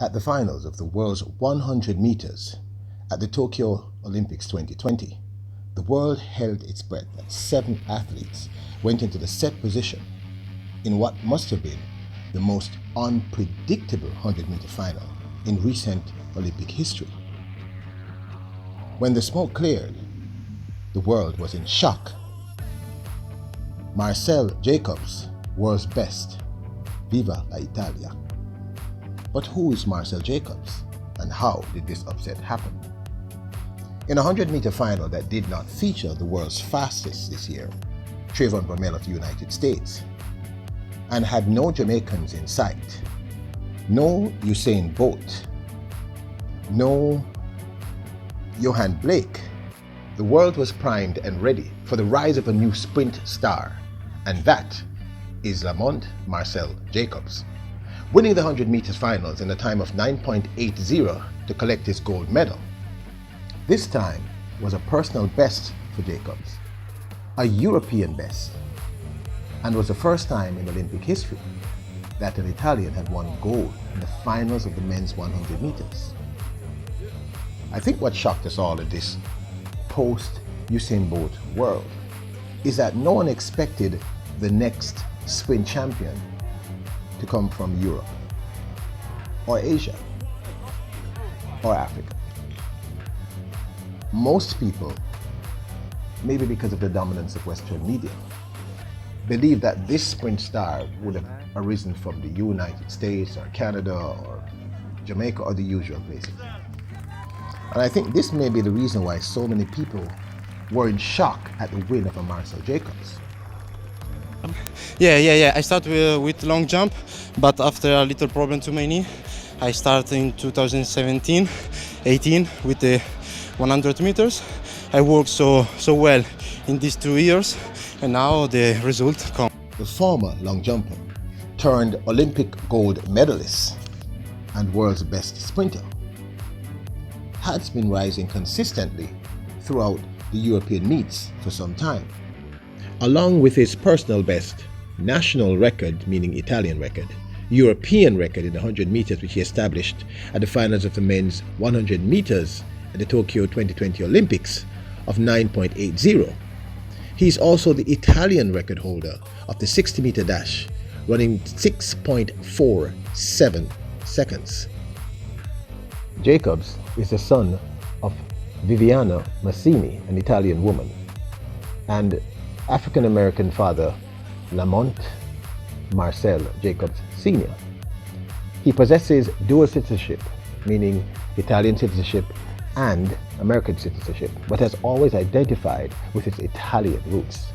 At the finals of the world's 100 meters at the Tokyo Olympics 2020, the world held its breath as 7 athletes went into the set position in what must have been the most unpredictable 100-meter final in recent Olympic history. When the smoke cleared, the world was in shock. Marcel Jacobs, world's best. Viva la Italia. But who is Marcel Jacobs, and how did this upset happen? In a 100-meter final that did not feature the world's fastest this year, Trayvon Bromell of the United States, and had no Jamaicans in sight, no Usain Bolt, no Johan Blake, the world was primed and ready for the rise of a new sprint star, and that is Lamont Marcel Jacobs, winning the 100 meters finals in a time of 9.80 to collect his gold medal. This time was a personal best for Jacobs, a European best, and was the first time in Olympic history that an Italian had won gold in the finals of the men's 100 meters. I think what shocked us all in this post-Usain Bolt world is that no one expected the next sprint champion to come from Europe or Asia or Africa. Most people, maybe because of the dominance of Western media, believe that this sprint star would have arisen from the United States or Canada or Jamaica or the usual places. And I think this may be the reason why so many people were in shock at the win of a Marcel Jacobs. Yeah. I started with long jump, but after a little problem to my knee, I started in 2017, 18 with the 100 meters. I worked so well in these 2 years, and now the result comes. The former long jumper turned Olympic gold medalist and world's best sprinter has been rising consistently throughout the European meets for some time. Along with his personal best, national record, meaning Italian record, European record in the 100 meters which he established at the finals of the men's 100 meters at the Tokyo 2020 Olympics of 9.80. He is also the Italian record holder of the 60-meter dash, running 6.47 seconds. Jacobs is the son of Viviana Massini, an Italian woman, and African-American father Lamont Marcel Jacobs Sr. He possesses dual citizenship, meaning Italian citizenship and American citizenship, but has always identified with his Italian roots.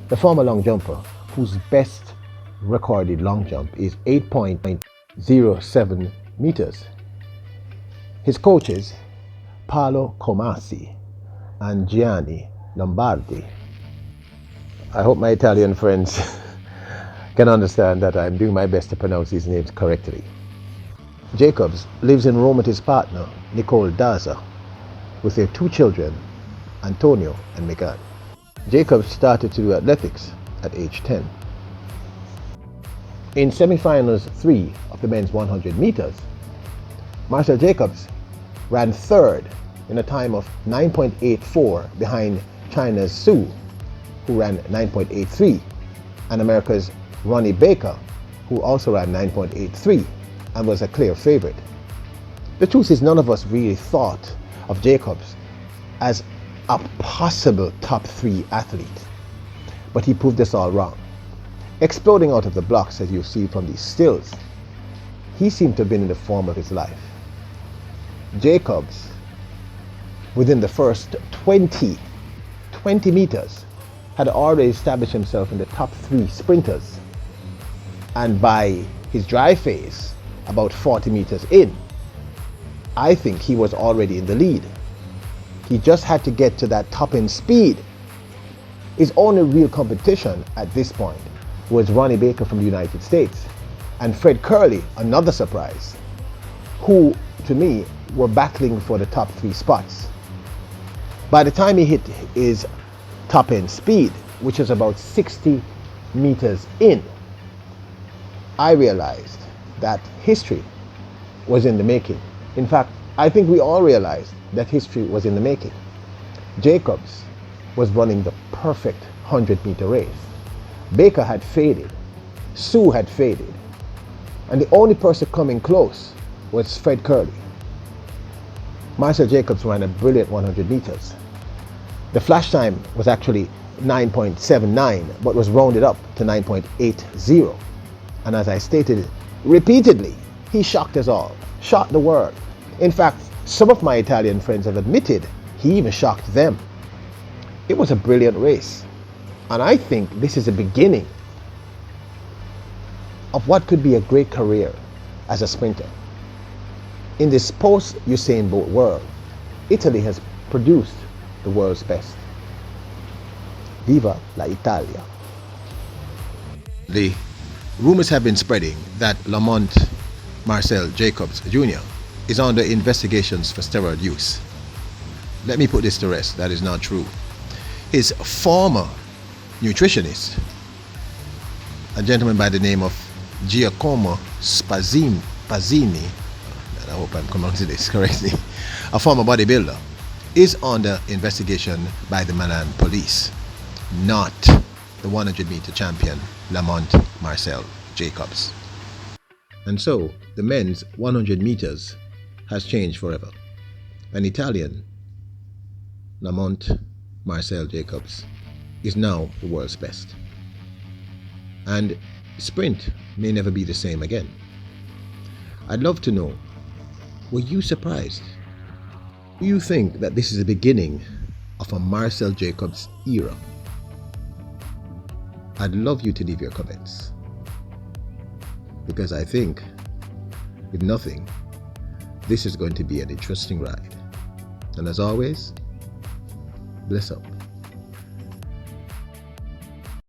The former long jumper, whose best recorded long jump is 8.07 meters. His coaches, Paolo Comasi and Gianni Lombardi. I hope my Italian friends can understand that I'm doing my best to pronounce these names correctly. Jacobs lives in Rome with his partner, Nicole Daza, with their 2 children, Antonio and Megan. Jacobs started to do athletics at age 10. In semifinals 3 of the men's 100 meters, Marcel Jacobs ran 3rd in a time of 9.84 behind China's Su, who ran 9.83, and America's Ronnie Baker, who also ran 9.83 and was a clear favorite. The truth is, none of us really thought of Jacobs as a possible top 3 athlete, but he proved us all wrong. Exploding out of the blocks, as you see from these stills, he seemed to have been in the form of his life. Jacobs, within the first 20 meters, had already established himself in the top 3 sprinters, and by his dry phase, about 40 meters in, I think he was already in the lead. He just had to get to that top end speed. His only real competition at this point was Ronnie Baker from the United States and Fred Curley, another surprise, who to me were battling for the top 3 spots. By the time he hit his top end speed, which is about 60 meters in, I realized that history was in the making. In fact, I think we all realized that history was in the making. Jacobs was running the perfect 100-meter race. Baker had faded. Sue had faded. And the only person coming close was Fred Curley. Marcel Jacobs ran a brilliant 100 meters. The flash time was actually 9.79, but was rounded up to 9.80. And as I stated repeatedly, he shocked us all, shocked the world. In fact, some of my Italian friends have admitted he even shocked them. It was a brilliant race, and I think this is the beginning of what could be a great career as a sprinter. In this post-Usain Bolt world, Italy has produced the world's best. Viva la Italia. The rumors have been spreading that Lamont Marcel Jacobs Jr. is under investigations for steroid use. Let me put this to rest. That is not true. His former nutritionist, a gentleman by the name of Giacomo Spazzini, I hope I'm pronouncing this correctly, a former bodybuilder, is under investigation by the Milan police, not the 100-meter champion Lamont Marcel Jacobs. And so the men's 100 meters has changed forever. An Italian, Lamont Marcel Jacobs, is now the world's best. And sprint may never be the same again. I'd love to know, were you surprised? Do you think that this is the beginning of a Marcel Jacobs era? I'd love you to leave your comments, because I think, if nothing, this is going to be an interesting ride. And as always, bless up.